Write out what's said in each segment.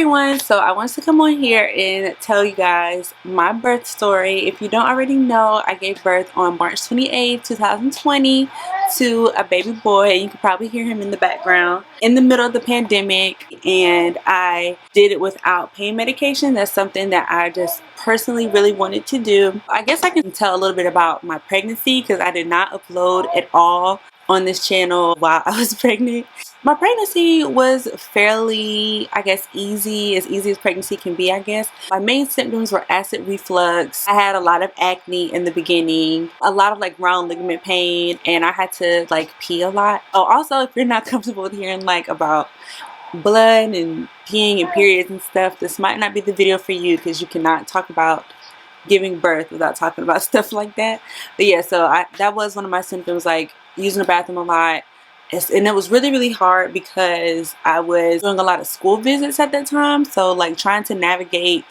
everyone, so I wanted to come on here and tell you guys my birth story. If you don't already know, I gave birth on March 28, 2020 to a baby boy. You can probably hear him in the background in the middle of the pandemic, and I did it without pain medication. That's something that I just personally really wanted to do. I guess I can tell a little bit about my pregnancy because I did not upload at all on this channel while I was pregnant. My pregnancy was fairly, I guess, easy as pregnancy can be, I guess. My main symptoms were acid reflux. I had a lot of acne in the beginning, a lot of like round ligament pain, and I had to like pee a lot. Oh, also, if you're not comfortable with hearing like about blood and peeing and periods and stuff, this might not be the video for you because you cannot talk about giving birth without talking about stuff like that. But yeah, so that was one of my symptoms, like using the bathroom a lot. And it was really hard because I was doing a lot of school visits at that time, so like trying to navigate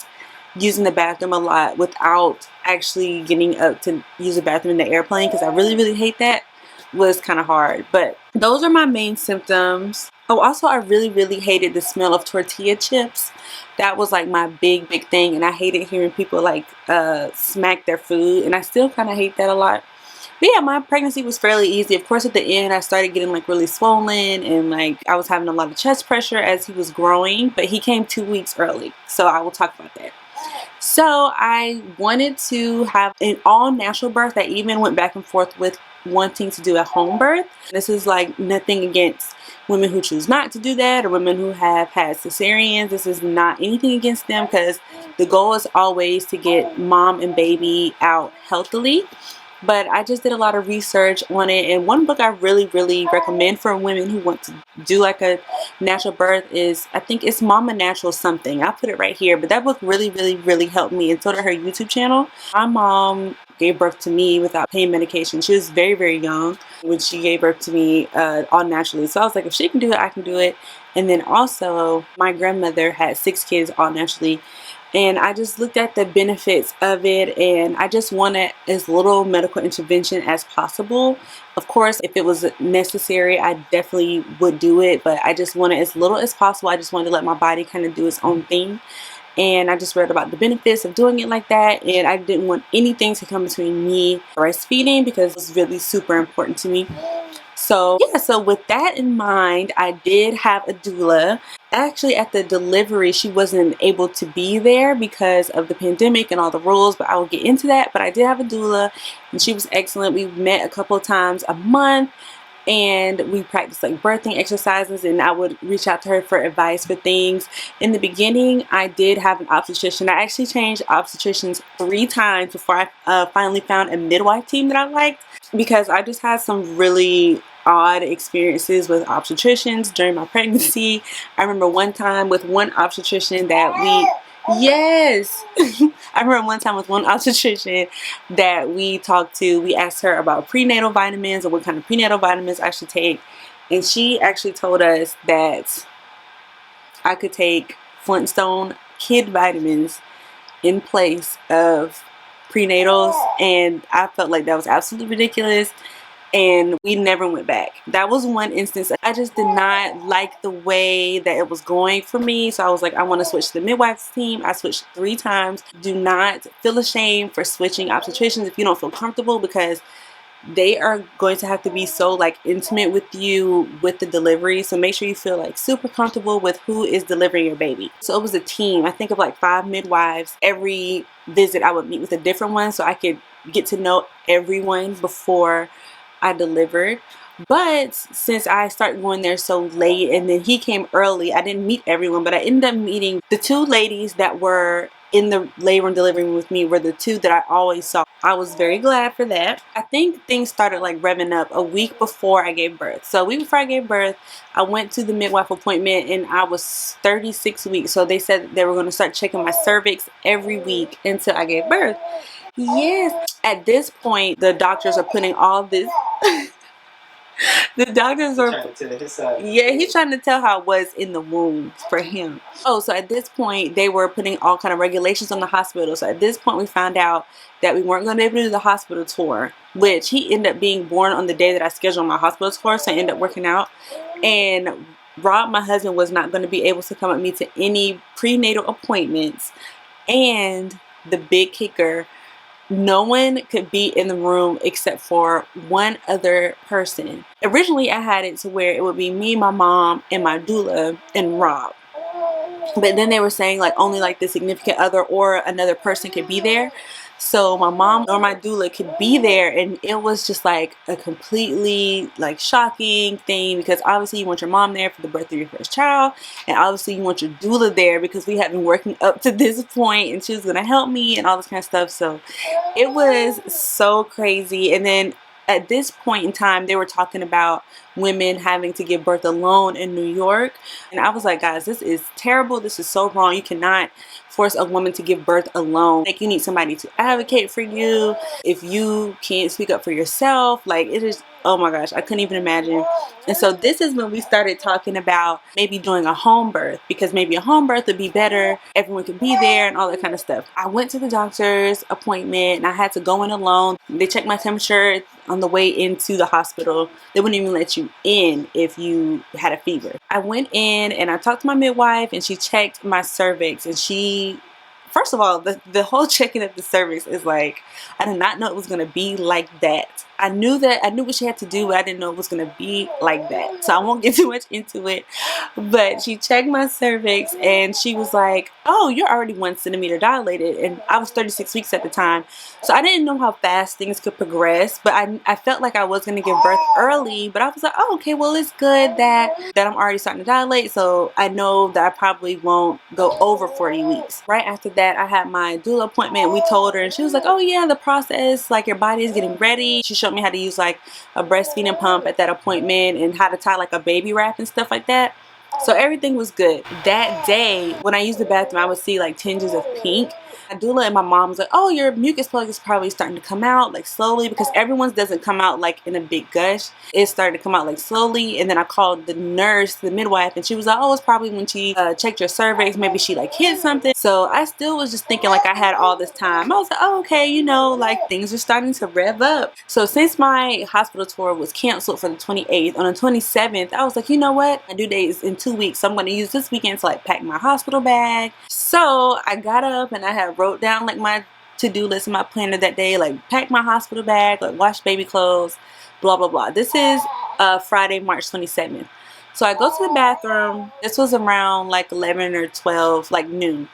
using the bathroom a lot without actually getting up to use the bathroom in the airplane, because I really hate that, was kind of hard. But those are my main symptoms. Oh, also I really hated the smell of tortilla chips. That was like my big thing, and I hated hearing people like smack their food, and I still kind of hate that a lot. But yeah, my pregnancy was fairly easy. Of course, at the end, I started getting like really swollen, and like I was having a lot of chest pressure as he was growing, but he came 2 weeks early, so I will talk about that. So I wanted to have an all natural birth. I even went back and forth with wanting to do a home birth. This is like nothing against women who choose not to do that, or women who have had cesareans. This is not anything against them, because the goal is always to get mom and baby out healthily. But I just did a lot of research on it, and one book I really recommend for women who want to do like a natural birth is, I think it's Mama Natural something. I'll put it right here. But that book really helped me, and so did her YouTube channel. My mom gave birth to me without pain medication. She was very young when she gave birth to me all naturally. So I was like, if she can do it, I can do it. And then also my grandmother had 6 kids all naturally. And I just looked at the benefits of it, and I just wanted as little medical intervention as possible. Of course, if it was necessary, I definitely would do it, but I just wanted as little as possible. I just wanted to let my body kind of do its own thing. And I just read about the benefits of doing it like that, and I didn't want anything to come between me breastfeeding, because it was really super important to me. So yeah, so with that in mind, I did have a doula. Actually, at the delivery, she wasn't able to be there because of the pandemic and all the rules, but I will get into that. But I did have a doula, and she was excellent. We met a couple of times a month, and we practiced like birthing exercises, and I would reach out to her for advice for things. In the beginning, I did have an obstetrician. I actually changed obstetricians 3 times before I finally found a midwife team that I liked, because I just had some really odd experiences with obstetricians during my pregnancy. I remember one time with one obstetrician that yes, I remember one time with one obstetrician that we talked to. We asked her about prenatal vitamins and what kind of prenatal vitamins I should take, and she actually told us that I could take Flintstone kid vitamins in place of prenatals, and I felt like that was absolutely ridiculous, and we never went back. That was one instance. I just did not like the way that it was going for me, so I was like, I want to switch to the midwives team. I switched 3 times. Do not feel ashamed for switching obstetricians if you don't feel comfortable, because they are going to have to be so like intimate with you with the delivery. So make sure you feel like super comfortable with who is delivering your baby. So it was a team. I think of like 5 midwives. Every visit I would meet with a different one, so I could get to know everyone before I delivered. But since I started going there so late, and then he came early, I didn't meet everyone, but I ended up meeting the 2 ladies that were in the labor and delivery with me, were the 2 that I always saw. I was very glad for that. I think things started like revving up a week before I gave birth. So a week before I gave birth, I went to the midwife appointment, and I was 36 weeks. So they said they were going to start checking my cervix every week until I gave birth. Yes. At this point, the doctors are putting all this the doctors were, yeah, he's trying to tell how it was in the womb for him. Oh, so at this point, they were putting all kind of regulations on the hospital. So at this point, we found out that we weren't going to be able to do the hospital tour, which he ended up being born on the day that I scheduled my hospital tour, so I ended up working out. And Rob, my husband, was not going to be able to come with me to any prenatal appointments. And the big kicker, no one could be in the room except for one other person. Originally, I had it to where it would be me, my mom, and my doula, and Rob. But then they were saying like only like the significant other or another person could be there. So my mom or my doula could be there, and it was just like a completely like shocking thing, because obviously you want your mom there for the birth of your first child, and obviously you want your doula there because we have been working up to this point and she was gonna help me and all this kind of stuff. So it was so crazy. And then at this point in time, they were talking about women having to give birth alone in New York. And I was like, guys, this is terrible. This is so wrong. You cannot force a woman to give birth alone. Like, you need somebody to advocate for you. If you can't speak up for yourself, like, it is, oh my gosh, I couldn't even imagine. And so this is when we started talking about maybe doing a home birth, because maybe a home birth would be better. Everyone could be there and all that kind of stuff. I went to the doctor's appointment and I had to go in alone. They checked my temperature on the way into the hospital. They wouldn't even let you in if you had a fever. I went in and I talked to my midwife, and she checked my cervix, and she, first of all, the whole checking of the cervix is like, I did not know it was going to be like that. I knew what she had to do, but I didn't know it was going to be like that. So I won't get too much into it. But she checked my cervix and she was like, oh, you're already 1 centimeter dilated. And I was 36 weeks at the time. So I didn't know how fast things could progress, but I felt like I was going to give birth early. But I was like, oh, okay, well, it's good that I'm already starting to dilate. So I know that I probably won't go over 40 weeks. Right after that, I had my doula appointment. We told her, and she was like, oh yeah, the process, like your body is getting ready. She showed me how to use like a breastfeeding pump at that appointment and how to tie like a baby wrap and stuff like that. So everything was good. That day, when I used the bathroom, I would see like tinges of pink. My doula and my mom was like, oh, your mucus plug is probably starting to come out like slowly, because everyone's doesn't come out like in a big gush. It started to come out like slowly. And then I called the nurse, the midwife, and she was like, oh, it's probably when she checked your cervix, maybe she like hit something. So I still was just thinking like I had all this time. I was like, oh, okay, you know, like things are starting to rev up. So since my hospital tour was canceled for the 28th, on the 27th, I was like, you know what, my due date is in 2 weeks, so I'm going to use this weekend to like pack my hospital bag. So I got up and I had wrote down like my to-do list in my planner that day, like pack my hospital bag, like wash baby clothes, blah blah blah. This is Friday, March 27th. So I go to the bathroom. This was around like 11 or 12, like noon.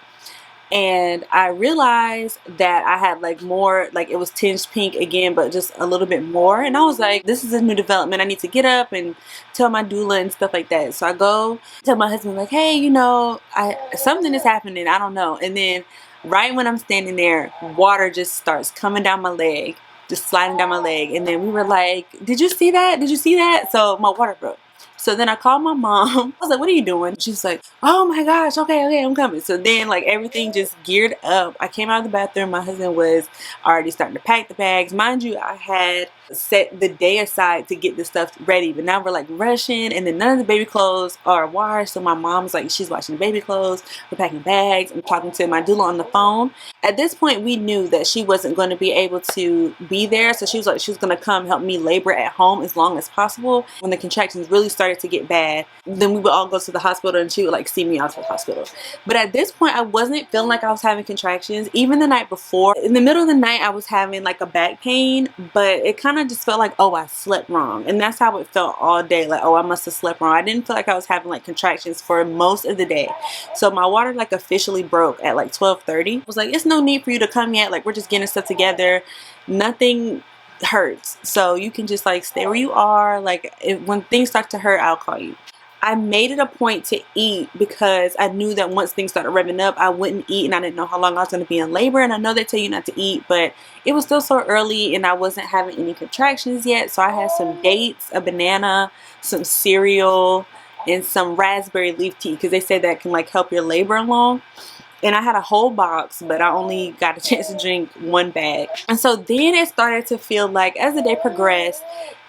And I realized that I had like more, like it was tinged pink again, but just a little bit more. And I was like, this is a new development. I need to get up and tell my doula and stuff like that. So I go tell my husband like, hey, you know, something is happening. I don't know. And then right when I'm standing there, water just starts coming down my leg, just sliding down my leg. And then we were like, did you see that? Did you see that? So my water broke. So then I called my mom. I was like, what are you doing? She's like, oh my gosh, okay, I'm coming. So then like everything just geared up. I came out of the bathroom. My husband was already starting to pack the bags. Mind you, I had set the day aside to get this stuff ready, but now we're like rushing, and then none of the baby clothes are washed. So my mom's like, she's washing the baby clothes, we're packing bags. I'm talking to my doula on the phone. At this point, we knew that she wasn't going to be able to be there, so she was like, she was going to come help me labor at home as long as possible. When the contractions really started to get bad, then we would all go to the hospital and she would like see me out to the hospital. But at this point, I wasn't feeling like I was having contractions. Even the night before, in the middle of the night, I was having like a back pain, but it kind of just felt like, oh, I slept wrong. And that's how it felt all day, like, oh, I must have slept wrong. I didn't feel like I was having like contractions for most of the day. So my water like officially broke at like 12:30. I was like, it's no need for you to come yet, like we're just getting stuff together, nothing hurts, so you can just like stay where you are. Like when things start to hurt, I'll call you. I made it a point to eat because I knew that once things started revving up, I wouldn't eat, and I didn't know how long I was going to be in labor. And I know they tell you not to eat, but it was still so early and I wasn't having any contractions yet. So I had some dates, a banana, some cereal, and some raspberry leaf tea, because they say that can like help your labor along. And I had a whole box, but I only got a chance to drink one bag. And so then it started to feel like, as the day progressed,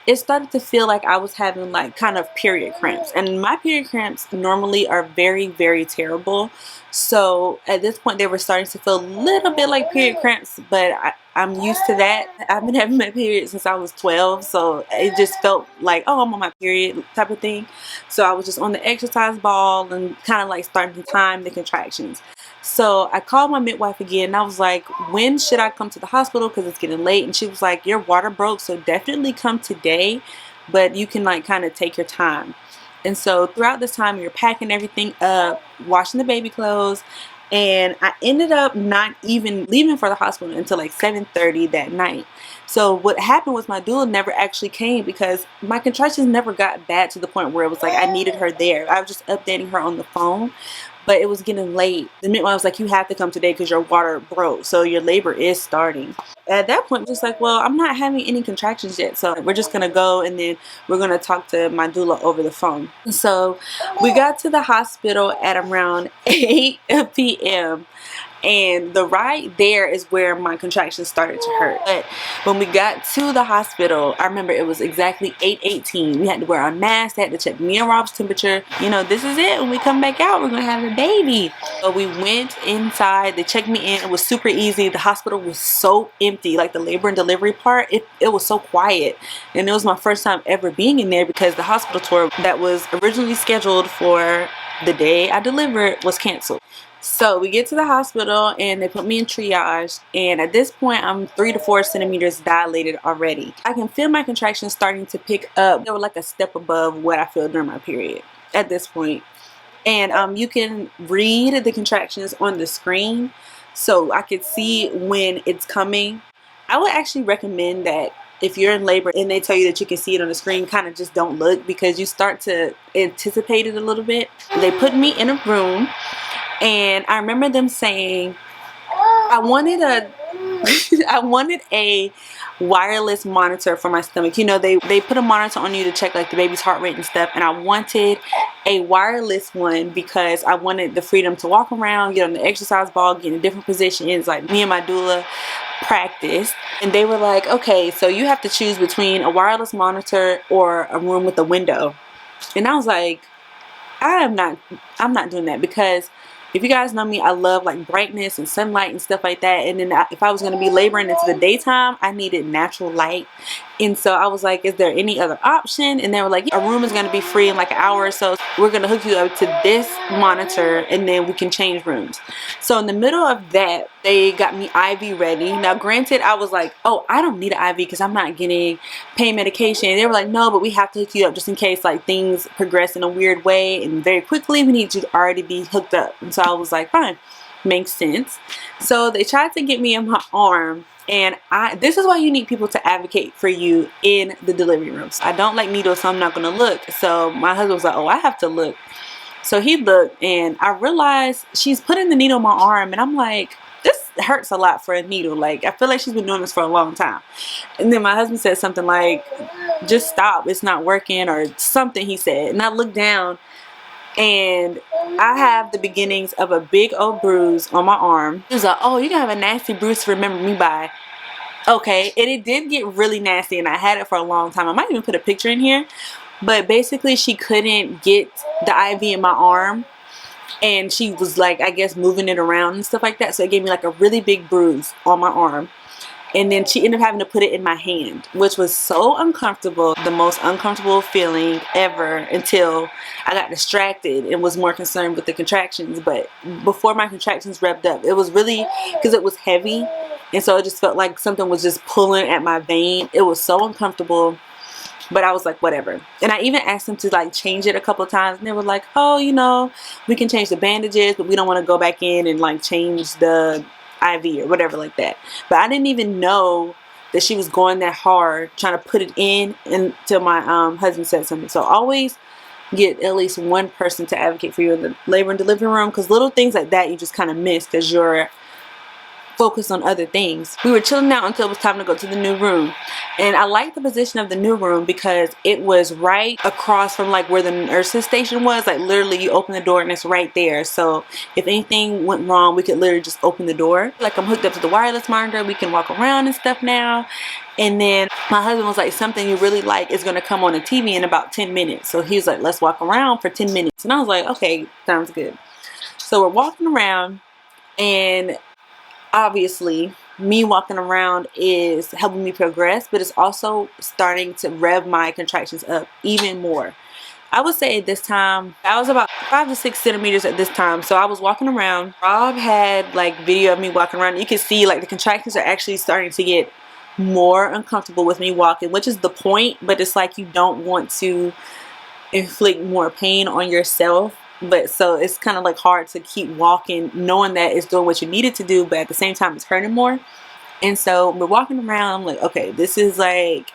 it started to feel like I was having like kind of period cramps, and my period cramps normally are very, very terrible. So at this point they were starting to feel a little bit like period cramps, but I'm used to that. I've been having my period since I was 12, so it just felt like, oh, I'm on my period type of thing. So I was just on the exercise ball and kind of like starting to time the contractions. So I called my midwife again and I was like, when should I come to the hospital, because it's getting late? And she was like, your water broke, so definitely come today, but you can like kind of take your time. And so throughout this time, we were packing everything up, washing the baby clothes, and I ended up not even leaving for the hospital until like 7:30 that night. So what happened was my doula never actually came because my contractions never got bad to the point where it was like I needed her there. I was just updating her on the phone, but it was getting late. The midwife was like, you have to come today because your water broke, so your labor is starting. At that point, I'm just like, well, I'm not having any contractions yet, so we're just gonna go and then we're gonna talk to my doula over the phone. So we got to the hospital at around 8 p.m. and the ride there is where my contractions started to hurt. But when we got to the hospital, I remember it was exactly 8:18. We had to wear our masks. They had to check me and Rob's temperature. You know, this is it. When we come back out, we're gonna have a baby. So we went inside. They checked me in. It was super easy. The hospital was so empty. Like the labor and delivery part, it was so quiet. And it was my first time ever being in there because the hospital tour that was originally scheduled for the day I delivered was canceled. So we get to the hospital and they put me in triage, and at this point I'm 3 to 4 centimeters dilated already. I can feel my contractions starting to pick up. They were like a step above what I feel during my period at this point. And you can read the contractions on the screen, so I could see when it's coming. I would actually recommend that if you're in labor and they tell you that you can see it on the screen, kind of just don't look, because you start to anticipate it a little bit. They put me in a room, and I remember them saying I wanted a I wanted a wireless monitor for my stomach. You know, they put a monitor on you to check like the baby's heart rate and stuff, and I wanted a wireless one because I wanted the freedom to walk around, get on the exercise ball, get in different positions. Like me and my doula practiced, and they were like, okay, so you have to choose between a wireless monitor or a room with a window. And I was like, I'm not doing that, because if you guys know me, I love like brightness and sunlight and stuff like that. And then if I was going to be laboring into the daytime, I needed natural light. And so I was like, is there any other option? And they were like, yeah, a room is going to be free in like an hour or so. We're going to hook you up to this monitor and then we can change rooms. So in the middle of that, they got me IV ready. Now granted, I was like, oh, I don't need an IV because I'm not getting pain medication. And they were like, no, but we have to hook you up just in case like things progress in a weird way and very quickly. We need you to already be hooked up. And so I was like, fine, makes sense. So they tried to get me in my arm. And this is why you need people to advocate for you in the delivery rooms. I don't like needles, so I'm not going to look. So my husband was like, oh, I have to look. So he looked, and I realized she's putting the needle in my arm, and I'm like, this hurts a lot for a needle. Like, I feel like she's been doing this for a long time. And then my husband said something like, just stop, it's not working, or something he said. And I looked down, and I have the beginnings of a big old bruise on my arm. He was like, oh, you're gonna have a nasty bruise to remember me by. Okay, and it did get really nasty, and I had it for a long time. I might even put a picture in here. But basically, she couldn't get the IV in my arm, and she was like, I guess, moving it around and stuff like that. So it gave me like a really big bruise on my arm. And then she ended up having to put it in my hand, which was so uncomfortable, the most uncomfortable feeling ever, until I got distracted and was more concerned with the contractions. But before my contractions revved up, it was really, because it was heavy, and so it just felt like something was just pulling at my vein. It was so uncomfortable, but I was like, whatever. And I even asked them to like change it a couple of times, and they were like, oh, you know, we can change the bandages, but we don't want to go back in and like change the IV or whatever like that. But I didn't even know that she was going that hard trying to put it in until my husband said something. So always get at least one person to advocate for you in the labor and delivery room, because little things like that you just kind of miss because you're focus on other things. We were chilling out until it was time to go to the new room. And I liked the position of the new room because it was right across from like where the nurse's station was. Like literally you open the door and it's right there. So if anything went wrong, we could literally just open the door. Like I'm hooked up to the wireless monitor. We can walk around and stuff now. And then my husband was like, something you really like is going to come on the TV in about 10 minutes. So he was like, let's walk around for 10 minutes. And I was like, okay, sounds good. So we're walking around, and obviously me walking around is helping me progress, but it's also starting to rev my contractions up even more. I would say at this time, I was about 5 to 6 centimeters at this time. So I was walking around. Rob had like video of me walking around. You can see like the contractions are actually starting to get more uncomfortable with me walking, which is the point, but it's like you don't want to inflict more pain on yourself. But so it's kind of like hard to keep walking knowing that it's doing what you need it to do, but at the same time it's hurting more. And so we're walking around, I'm like, okay, this is like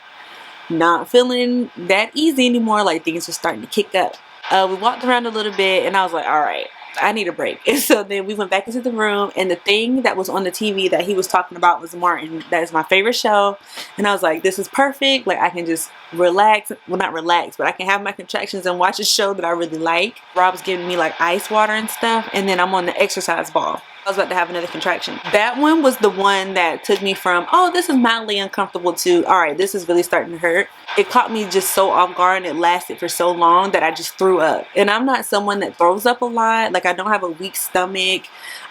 not feeling that easy anymore. Like things are starting to kick up. We walked around a little bit and I was like, all right, I need a break. And so then we went back into the room, and the thing that was on the TV that he was talking about was Martin. That is my favorite show. And I was like, this is perfect. Like I can just relax. Well, not relax, but I can have my contractions and watch a show that I really like. Rob's giving me like ice water and stuff. And then I'm on the exercise ball. I was about to have another contraction. That one was the one that took me from, oh, this is mildly uncomfortable, to, all right, this is really starting to hurt. It caught me just so off guard, and it lasted for so long that I just threw up. And I'm not someone that throws up a lot. Like I don't have a weak stomach.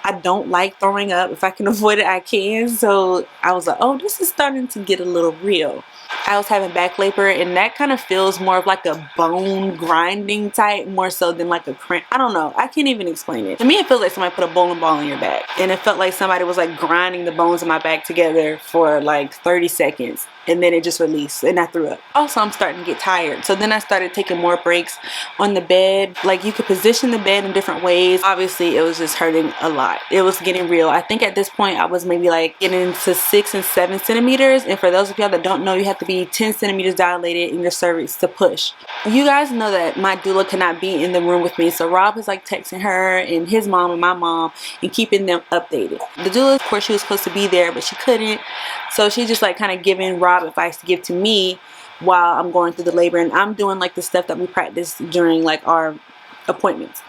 I don't like throwing up. If I can avoid it, I can. So I was like, oh, this is starting to get a little real. I was having back labor, and that kind of feels more of like a bone grinding type, more so than like a cramp. I don't know. I can't even explain it. To me, it feels like somebody put a bowling ball in your back, and it felt like somebody was like grinding the bones of my back together for like 30 seconds, and then it just released, and I threw up. Also, I'm starting to get tired, so then I started taking more breaks on the bed. Like you could position the bed in different ways. Obviously, it was just hurting a lot. It was getting real. I think at this point, I was maybe like getting to 6 and 7 centimeters, and for those of y'all that don't know, you have to be 10 centimeters dilated in your cervix to push. You guys know that my doula cannot be in the room with me, so Rob is like texting her and his mom and my mom and keeping them updated. The doula, of course, she was supposed to be there, but she couldn't, so she's just like kind of giving Rob advice to give to me while I'm going through the labor, and I'm doing like the stuff that we practice during like our appointments.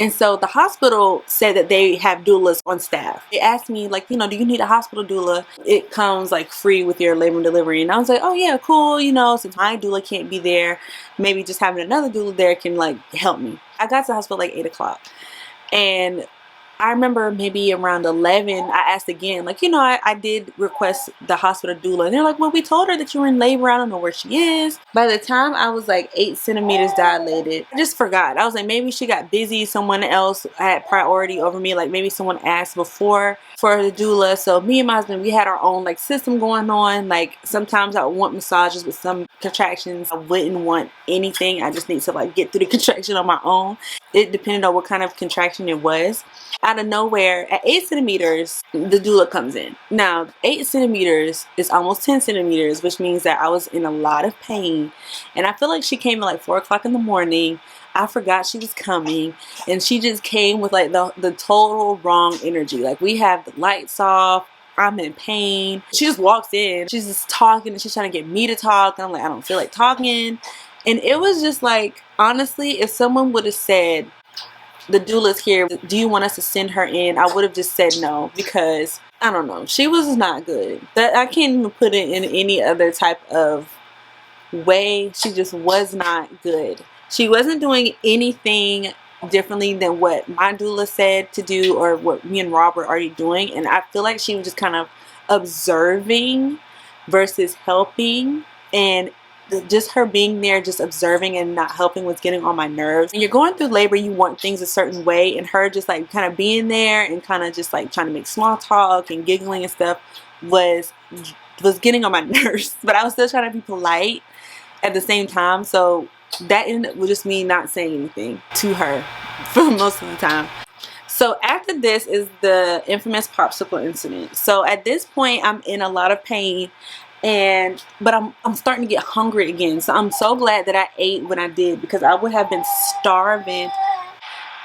And so the hospital said that they have doulas on staff. They asked me, like, you know, do you need a hospital doula? It comes like free with your labor and delivery. And I was like, oh yeah, cool. You know, since my doula can't be there, maybe just having another doula there can like help me. I got to the hospital like 8 o'clock. And I remember maybe around 11, I asked again, like, you know, I did request the hospital doula. And they're like, well, we told her that you were in labor. I don't know where she is. By the time I was like 8 centimeters dilated, I just forgot. I was like, maybe she got busy. Someone else had priority over me. Like maybe someone asked before for the doula. So me and my husband, we had our own like system going on. Like sometimes I would want massages with some contractions. I wouldn't want anything. I just need to like get through the contraction on my own. It depended on what kind of contraction it was. Out of nowhere, at 8 centimeters, the doula comes in. Now, 8 centimeters is almost 10 centimeters, which means that I was in a lot of pain. And I feel like she came at like 4 o'clock in the morning. I forgot she was coming, and she just came with like the total wrong energy. Like we have the lights off. I'm in pain. She just walks in. She's just talking, and she's trying to get me to talk. And I'm like, I don't feel like talking. And it was just like, honestly, if someone would have said, the doula's here, do you want us to send her in? I would have just said no, because I don't know, she was not good. That I can't even put it in any other type of way. She just was not good. She wasn't doing anything differently than what my doula said to do or what me and Rob were already doing. And I feel like she was just kind of observing versus helping, and just her being there, just observing and not helping was getting on my nerves. When you're going through labor, you want things a certain way, and her just like kind of being there and kind of just like trying to make small talk and giggling and stuff was getting on my nerves. But I was still trying to be polite at the same time, so that ended up with just me not saying anything to her for most of the time. So after this is the infamous popsicle incident. So at this point, I'm in a lot of pain, but I'm starting to get hungry again. So I'm so glad that I ate when I did, because I would have been starving.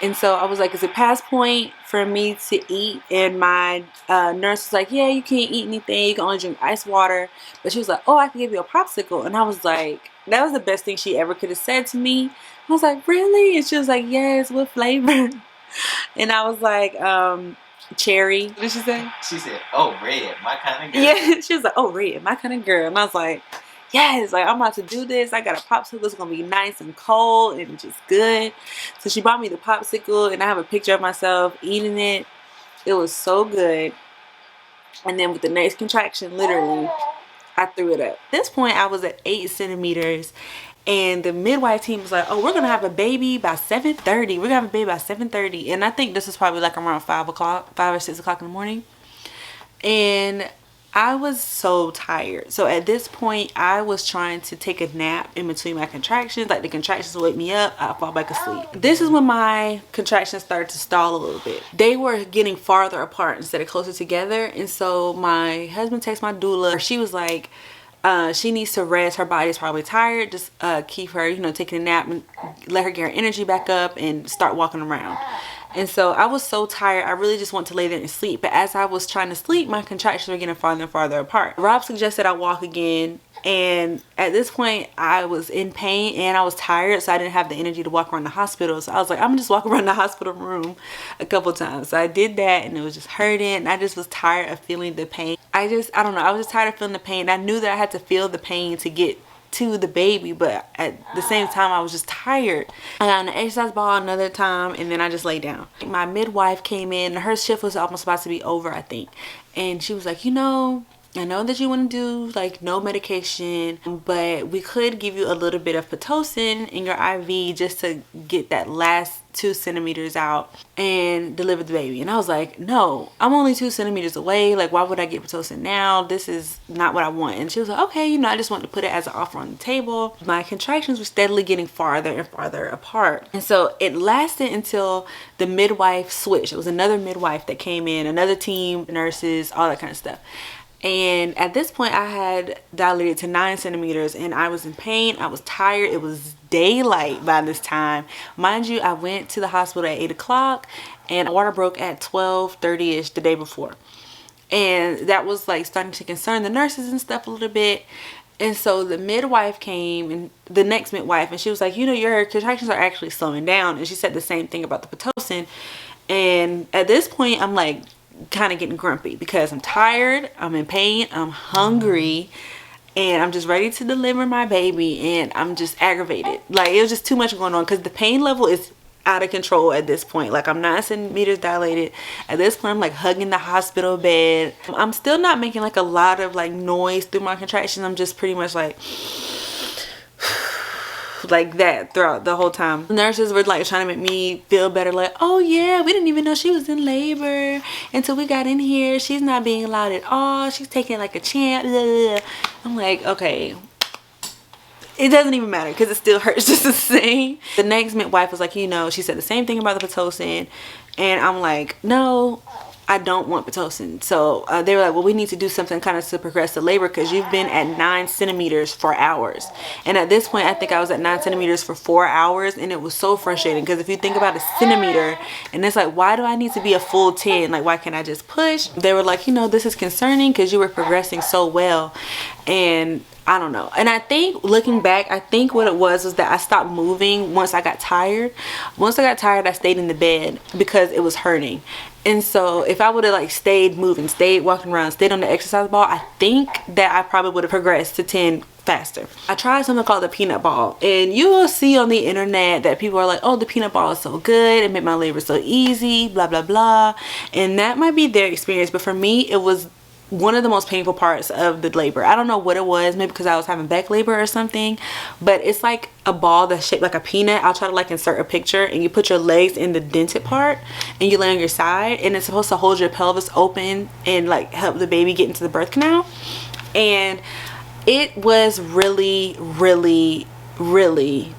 And so I was like, is it past point for me to eat? And my nurse was like, yeah, you can't eat anything. You can only drink ice water. But she was like, oh, I can give you a popsicle. And I was like, that was the best thing she ever could have said to me. I was like, really? And she was like, yes, what flavor? And I was like, cherry. What did she say? She said, oh, red, my kind of girl. Yeah, she was like, oh, red, my kind of girl. And I was like, yes, like I'm about to do this. I got a popsicle. It's gonna be nice and cold and just good. So she bought me the popsicle, and I have a picture of myself eating it. It was so good. And then with the next contraction, literally, I threw it up. At this point, I was at 8 centimeters, and the midwife team was like, oh, we're gonna have a baby by 7:30. We're gonna have a baby by 7:30. And I think this was probably like around 5 or 6 o'clock in the morning. And I was so tired. So at this point, I was trying to take a nap in between my contractions. Like the contractions would wake me up, I'd fall back asleep. This is when my contractions started to stall a little bit. They were getting farther apart instead of closer together. And so my husband texted my doula. She was like, she needs to rest. Her body's probably tired. Just keep her, you know, taking a nap and let her get her energy back up and start walking around. And so I was so tired, I really just wanted to lay there and sleep. But as I was trying to sleep, my contractions were getting farther and farther apart. Rob suggested I walk again. And at this point, I was in pain and I was tired. So I didn't have the energy to walk around the hospital. So I was like, I'm gonna just walk around the hospital room a couple times. So I did that, and it was just hurting. And I just was tired of feeling the pain. I don't know. I was just tired of feeling the pain. I knew that I had to feel the pain to get to the baby, but at the same time I was just tired. I got on the exercise ball another time, and then I just laid down. My midwife came in. Her shift was almost about to be over, I think, and she was like, you know, I know that you want to do like no medication, but we could give you a little bit of pitocin in your IV just to get that last 2 centimeters out and deliver the baby. And I was like, no, I'm only 2 centimeters away. Like, why would I get pitocin now? This is not what I want. And she was like, okay, you know, I just wanted to put it as an offer on the table. My contractions were steadily getting farther and farther apart. And so it lasted until the midwife switched. It was another midwife that came in, another team, nurses, all that kind of stuff. And at this point, I had dilated to 9 centimeters, and I was in pain. I was tired. It was daylight by this time. Mind you, I went to the hospital at 8 o'clock, and water broke at 12:30ish the day before. And that was like starting to concern the nurses and stuff a little bit. And so the midwife came, and the next midwife, and she was like, you know, your contractions are actually slowing down. And she said the same thing about the pitocin. And at this point, I'm like, kind of getting grumpy because I'm tired, I'm in pain, I'm hungry, and I'm just ready to deliver my baby, and I'm just aggravated. Like, it was just too much going on because the pain level is out of control at this point. Like, I'm 9 centimeters dilated. At this point, I'm like hugging the hospital bed. I'm still not making like a lot of like noise through my contractions. I'm just pretty much like that throughout the whole time. The nurses were like trying to make me feel better, like, oh yeah, we didn't even know she was in labor until we got in here. She's not being loud at all. She's taking like a champ. I'm like, okay, it doesn't even matter because it still hurts just the same. The next midwife was like, you know, she said the same thing about the pitocin, and I'm like, no, I don't want pitocin. So they were like, well, we need to do something kind of to progress the labor because you've been at 9 centimeters for hours. And at this point, I think I was at 9 centimeters for 4 hours, and it was so frustrating because if you think about a centimeter, and it's like, why do I need to be a full 10? Like, why can't I just push? They were like, you know, this is concerning because you were progressing so well. And I don't know. And I think looking back, I think what it was that I stopped moving once I got tired. Once I got tired, I stayed in the bed because it was hurting. And so if I would have like stayed moving, stayed walking around, stayed on the exercise ball, I think that I probably would have progressed to 10 faster. I tried something called the peanut ball, and you will see on the internet that people are like, oh, the peanut ball is so good, it made my labor so easy, blah blah blah. And that might be their experience, but for me, it was one of the most painful parts of the labor. I don't know what it was, maybe because I was having back labor or something, but it's like a ball that's shaped like a peanut. I'll try to like insert a picture, and you put your legs in the dented part and you lay on your side, and it's supposed to hold your pelvis open and like help the baby get into the birth canal. And it was really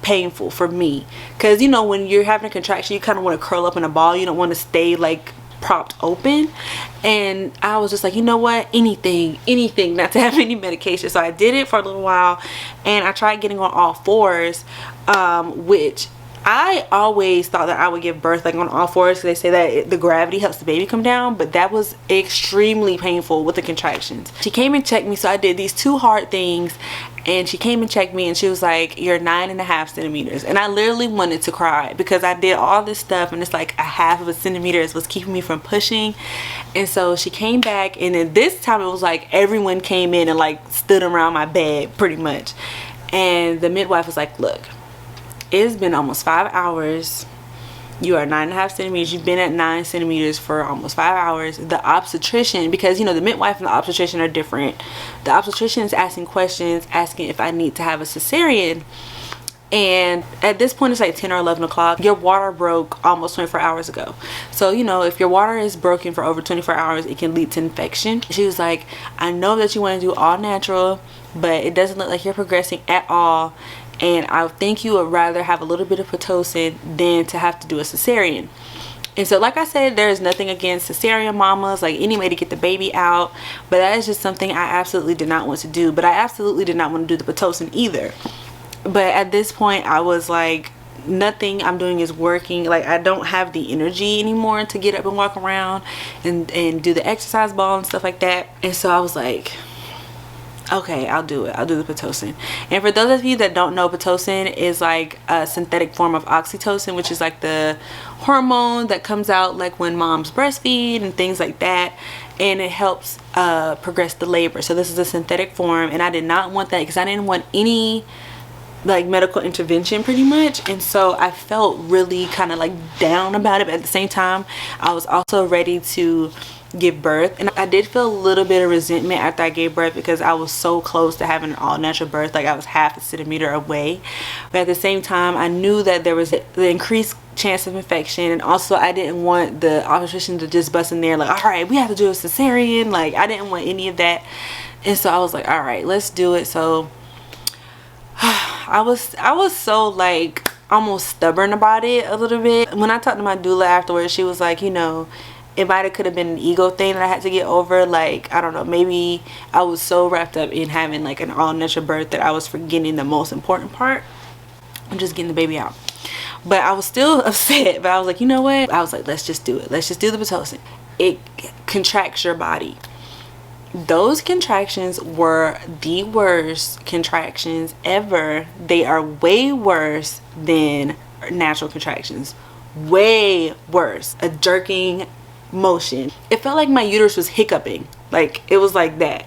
painful for me because, you know, when you're having a contraction, you kind of want to curl up in a ball. You don't want to stay like propped open. And I was just like, you know what, anything not to have any medication. So I did it for a little while, and I tried getting on all fours, which I always thought that I would give birth like on all fours, because they say that the gravity helps the baby come down, but that was extremely painful with the contractions. She came and checked me, so I did these 2 hard things, and she came and checked me and she was like, you're 9.5 centimeters. And I literally wanted to cry because I did all this stuff and it's like a half of a centimeter is what's keeping me from pushing. And so she came back, and then this time it was like everyone came in and like stood around my bed pretty much. And the midwife was like, look, it's been almost 5 hours. You are 9.5 centimeters. You've been at 9 centimeters for almost 5 hours. The obstetrician, because you know the midwife and the obstetrician are different. The obstetrician is asking questions, asking if I need to have a cesarean. And at this point it's like 10 or 11 o'clock. Your water broke almost 24 hours ago. So you know, if your water is broken for over 24 hours, it can lead to infection. She was like, I know that you want to do all natural, but it doesn't look like you're progressing at all, and I think you would rather have a little bit of pitocin than to have to do a cesarean. And so like I said, there is nothing against cesarean mamas, like any way to get the baby out, but that is just something I absolutely did not want to do. But I absolutely did not want to do the pitocin either. But at this point I was like, nothing I'm doing is working. Like I don't have the energy anymore to get up and walk around and do the exercise ball and stuff like that. And so I was like, okay, I'll do it. I'll do the pitocin. And for those of you that don't know, pitocin is like a synthetic form of oxytocin, which is like the hormone that comes out like when moms breastfeed and things like that, and it helps progress the labor. So this is a synthetic form, and I did not want that because I didn't want any like medical intervention pretty much. And so I felt really kind of like down about it, but at the same time I was also ready to give birth. And I did feel a little bit of resentment after I gave birth because I was so close to having an all natural birth, like I was half a centimeter away. But at the same time I knew that there was the increased chance of infection, and also I didn't want the obstetrician to just bust in there like, all right, we have to do a cesarean. Like I didn't want any of that. And so I was like, all right, let's do it. So I was so like almost stubborn about it a little bit. When I talked to my doula afterwards, she was like, you know, it might have could have been an ego thing that I had to get over. Like, I don't know, maybe I was so wrapped up in having like an all natural birth that I was forgetting the most important part. I'm just getting the baby out. But I was still upset. But I was like, you know what? I was like, let's just do it. Let's just do the pitocin. It contracts your body. Those contractions were the worst contractions ever. They are way worse than natural contractions. Way worse. A jerking motion. It felt like my uterus was hiccuping. Like it was like that.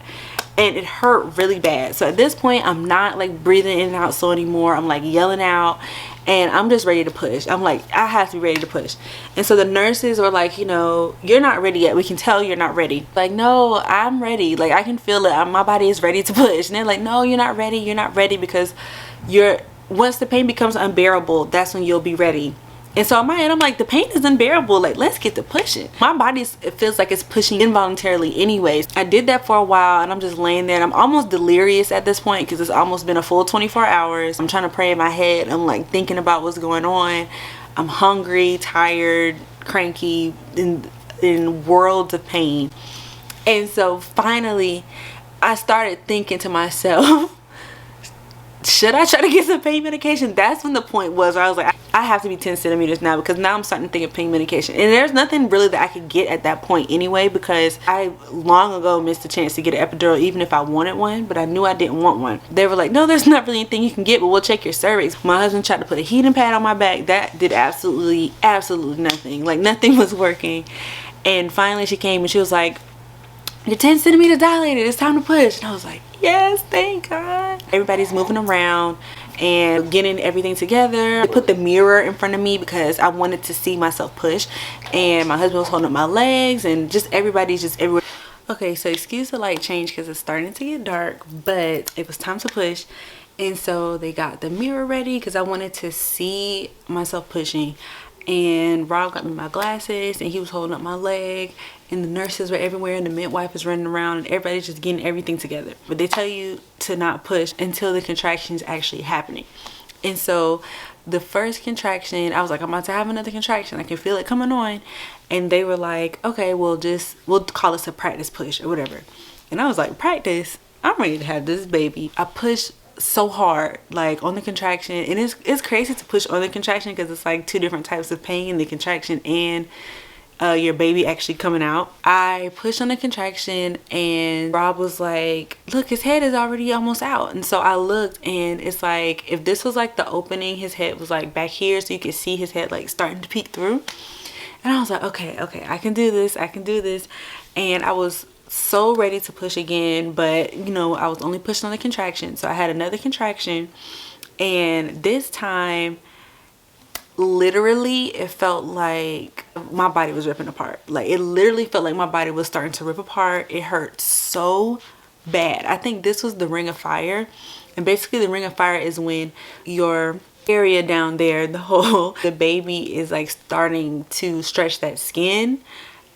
And it hurt really bad. So at this point I'm not like breathing in and out slow anymore. I'm like yelling out, and I'm just ready to push. I'm like, I have to be ready to push. And so the nurses were like, you know, you're not ready yet. We can tell you're not ready. Like, no, I'm ready. Like I can feel it. My body is ready to push. And they're like, no, you're not ready. You're not ready because once the pain becomes unbearable, that's when you'll be ready. And so in my head I'm like, the pain is unbearable, like let's get to pushing. My body, it feels like it's pushing involuntarily anyways. I did that for a while, and I'm just laying there and I'm almost delirious at this point because it's almost been a full 24 hours. I'm trying to pray in my head. I'm like thinking about what's going on. I'm hungry, tired, cranky, in worlds of pain. And so finally I started thinking to myself, should I try to get some pain medication? That's when the point was where I was like, I have to be 10 centimeters now, because now I'm starting to think of pain medication. And there's nothing really that I could get at that point anyway, because I long ago missed the chance to get an epidural even if I wanted one, but I knew I didn't want one. They were like, no, there's not really anything you can get, but we'll check your cervix. My husband tried to put a heating pad on my back. That did absolutely nothing. Like nothing was working. And finally she came and she was like, you're 10 centimeters dilated, it's time to push. And I was like, yes, thank God. Everybody's moving around and getting everything together. I put the mirror in front of me because I wanted to see myself push, and my husband was holding up my legs, and just everybody's just everywhere. Okay, so excuse the light change because it's starting to get dark, but it was time to push. And so they got the mirror ready because I wanted to see myself pushing. And Rob got me my glasses and he was holding up my leg, and the nurses were everywhere and the midwife was running around, and everybody's just getting everything together. But they tell you to not push until the contraction is actually happening. And so the first contraction, I was like, I'm about to have another contraction, I can feel it coming on. And they were like, okay, we'll call this a practice push or whatever. And I was like, practice? I'm ready to have this baby. I pushed so hard, like on the contraction. And it's crazy to push on the contraction because it's like two different types of pain, the contraction and your baby actually coming out. I pushed on the contraction and Rob was like, look, his head is already almost out. And so I looked, and it's like, if this was like the opening, his head was like back here, so you could see his head like starting to peek through. And I was like, okay, I can do this, I can do this. And I was so ready to push again, but you know, I was only pushing on the contraction. So I had another contraction, and this time literally it felt like my body was ripping apart. Like, it literally felt like my body was starting to rip apart. It hurt so bad. I think this was the ring of fire. And basically the ring of fire is when your area down there, the baby is like starting to stretch that skin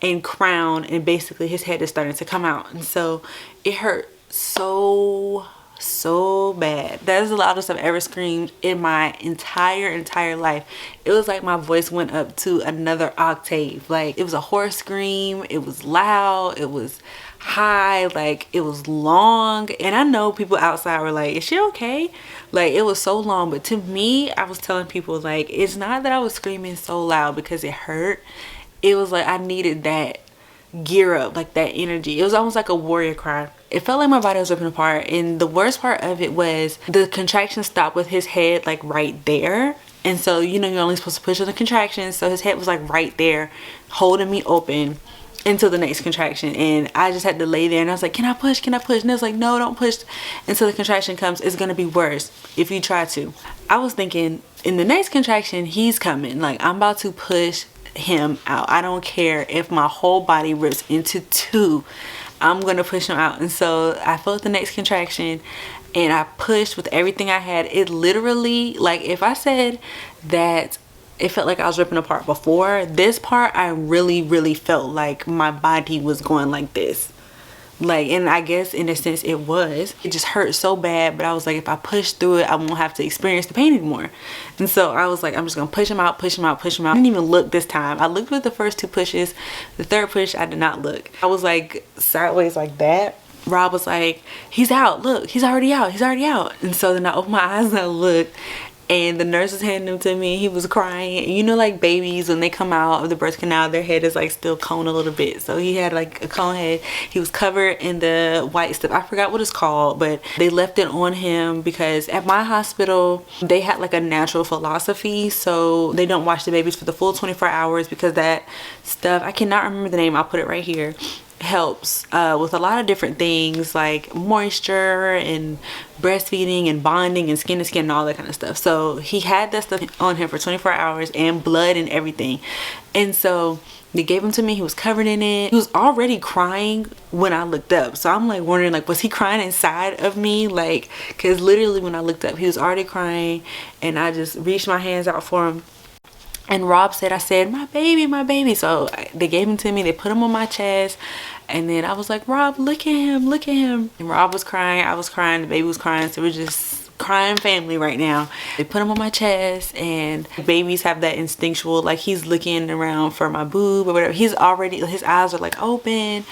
and crown, and basically his head is starting to come out. And so it hurt so bad. That is the loudest I've ever screamed in my entire life. It was like my voice went up to another octave. Like, it was a hoarse scream, it was loud, it was high, like it was long. And I know people outside were like, is she okay? Like, it was so long. But to me, I was telling people, like, it's not that I was screaming so loud because it hurt. It was like I needed that gear up, like that energy. It was almost like a warrior cry. It felt like my body was ripping apart. And the worst part of it was the contraction stopped with his head like right there. And so, you know, you're only supposed to push on the contraction, so his head was like right there holding me open until the next contraction. And I just had to lay there, and I was like, can I push, and it was like, no, don't push until the contraction comes. It's gonna be worse if you try to. I was thinking, in the next contraction, he's coming. Like, I'm about to push him out. I don't care if my whole body rips into two, I'm gonna push him out. And so I felt the next contraction, and I pushed with everything I had. It literally, like, if I said that it felt like I was ripping apart before, this part I really felt like my body was going like this. Like, and I guess in a sense it was. It just hurt so bad, but I was like, if I push through it, I won't have to experience the pain anymore. And so I was like, I'm just gonna push him out, push him out, push him out. I didn't even look this time. I looked with the first two pushes. The third push, I did not look. I was like sideways like that. Rob was like, he's out, look, he's already out, he's already out. And so then I opened my eyes and I looked, and the nurse was handing him to me. He was crying. You know, like babies, when they come out of the birth canal, their head is like still cone a little bit. So he had like a cone head. He was covered in the white stuff. I forgot what it's called, but they left it on him because at my hospital, they had like a natural philosophy. So they don't wash the babies for the full 24 hours because that stuff, I cannot remember the name. I'll put it right here. Helps with a lot of different things like moisture and breastfeeding and bonding and skin to skin and all that kind of stuff. So he had that stuff on him for 24 hours and blood and everything. And so they gave him to me. He was covered in it. He was already crying when I looked up. So I'm like wondering, like, was he crying inside of me? Like, because literally when I looked up, he was already crying, and I just reached my hands out for him. And Rob said, I said, my baby, my baby. So they gave him to me. They put him on my chest. And then I was like, Rob, look at him, look at him. And Rob was crying. I was crying. The baby was crying. So we're just crying family right now. They put him on my chest, and babies have that instinctual, like, he's looking around for my boob or whatever. He's already, his eyes are like open,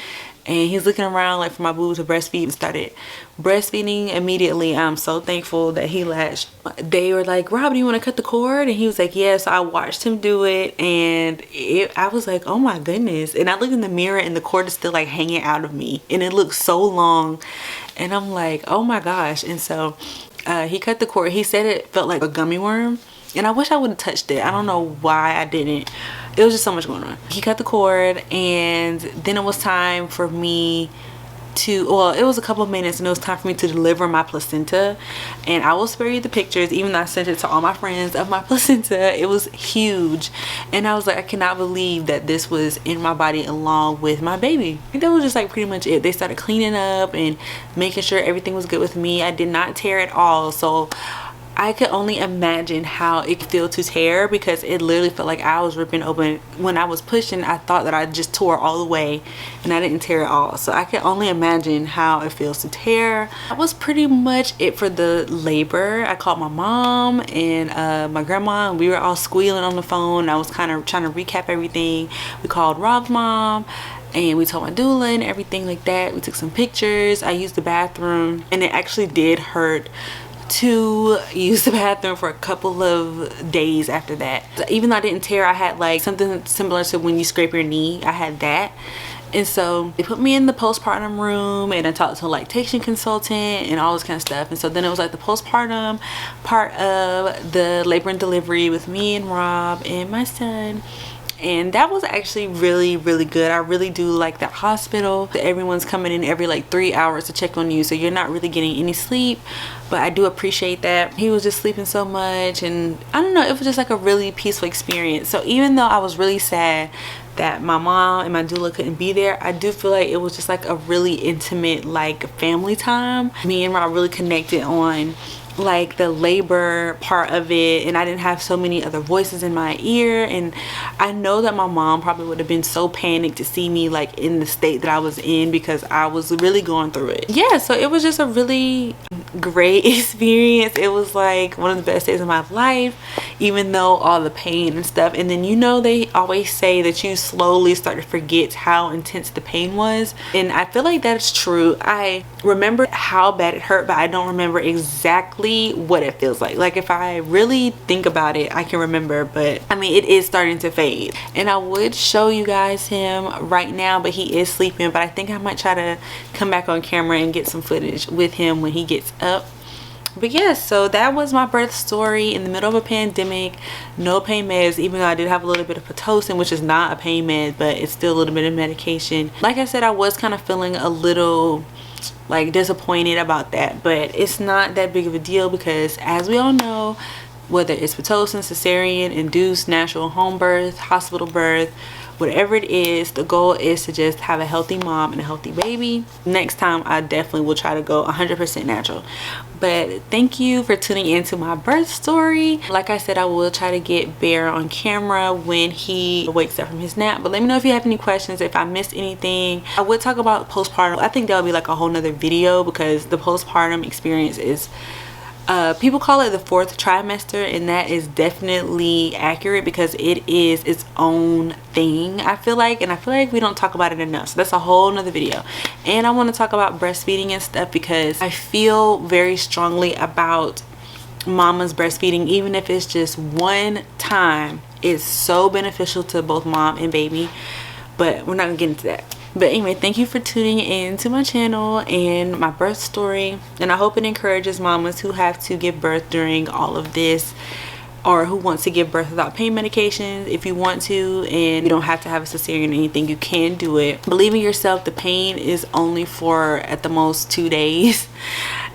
and he's looking around like for my boob to breastfeed. And started breastfeeding immediately. I'm so thankful that he latched. They were like, Rob, do you want to cut the cord? And he was like, yeah. So I watched him do it, and I was like, oh my goodness. And I looked in the mirror, and the cord is still like hanging out of me, and it looks so long, and I'm like, oh my gosh. And so he cut the cord. He said it felt like a gummy worm, and I wish I would have touched it. I don't know why I didn't. It was just so much going on. He cut the cord, and then it was time for me to, well, it was a couple of minutes, and it was time for me to deliver my placenta. And I will spare you the pictures, even though I sent it to all my friends, of my placenta. It was huge, and I was like, I cannot believe that this was in my body along with my baby. I think that was just like pretty much it. They started cleaning up and making sure everything was good with me. I did not tear at all, so I could only imagine how it could feel to tear, because it literally felt like I was ripping open. When I was pushing, I thought that I just tore all the way, and I didn't tear at all. So I can only imagine how it feels to tear. That was pretty much it for the labor. I called my mom and my grandma, and we were all squealing on the phone. I was kind of trying to recap everything. We called Rob's mom, and we told my doula and everything like that. We took some pictures. I used the bathroom, and it actually did hurt to use the bathroom for a couple of days after that. Even though I didn't tear, I had like something similar to when you scrape your knee. I had that. And so they put me in the postpartum room, and I talked to a lactation consultant and all this kind of stuff. And so then it was like the postpartum part of the labor and delivery with me and Rob and my son. And that was actually really, really good. I really do like that hospital. Everyone's coming in every like 3 hours to check on you, so you're not really getting any sleep, but I do appreciate that. He was just sleeping so much, and I don't know, it was just like a really peaceful experience. So even though I was really sad that my mom and my doula couldn't be there, I do feel like it was just like a really intimate like family time. Me and Rob really connected on like the labor part of it, and I didn't have so many other voices in my ear. And I know that my mom probably would have been so panicked to see me like in the state that I was in, because I was really going through it. Yeah, so it was just a really great experience. It was like one of the best days of my life, even though all the pain and stuff. And then, you know, they always say that you slowly start to forget how intense the pain was, and I feel like that's true. I remember how bad it hurt, but I don't remember exactly what it feels like. Like if I really think about it, I can remember, but I mean, it is starting to fade. And I would show you guys him right now, but he is sleeping. But I think I might try to come back on camera and get some footage with him when he gets up. But yeah, so that was my birth story in the middle of a pandemic. No pain meds, even though I did have a little bit of pitocin, which is not a pain med, but it's still a little bit of medication. Like I said, I was kind of feeling a little like disappointed about that, but it's not that big of a deal, because as we all know, whether it's pitocin, cesarean, induced, natural, home birth, hospital birth, whatever it is, the goal is to just have a healthy mom and a healthy baby. Next time I definitely will try to go 100% natural. But thank you for tuning into my birth story. Like I said, I will try to get Bear on camera when he wakes up from his nap. But let me know if you have any questions, if I missed anything. I would talk about postpartum. I think that would be like a whole nother video, because the postpartum experience is people call it the 4th trimester, and that is definitely accurate, because it is its own thing, I feel like. And I feel like we don't talk about it enough, so that's a whole nother video. And I want to talk about breastfeeding and stuff, because I feel very strongly about mama's breastfeeding. Even if it's just one time, it's so beneficial to both mom and baby. But we're not gonna get into that. But anyway, thank you for tuning in to my channel and my birth story. And I hope it encourages mamas who have to give birth during all of this, or who wants to give birth without pain medications. If you want to, and you don't have to have a cesarean or anything, you can do it. Believe in yourself. The pain is only for at the most 2 days.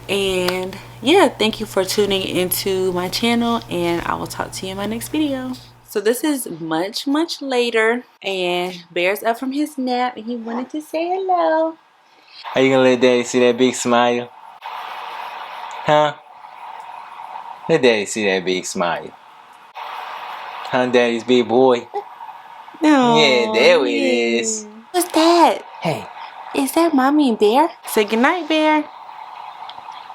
And yeah, thank you for tuning into my channel, and I will talk to you in my next video. So this is much later, and Bear's up from his nap, and he wanted to say hello. Are you gonna let Daddy see that big smile? Huh? Let Daddy see that big smile. Huh, Daddy's big boy? No. Yeah, there it is. What's that? Hey. Is that Mommy and Bear? Say goodnight, Bear.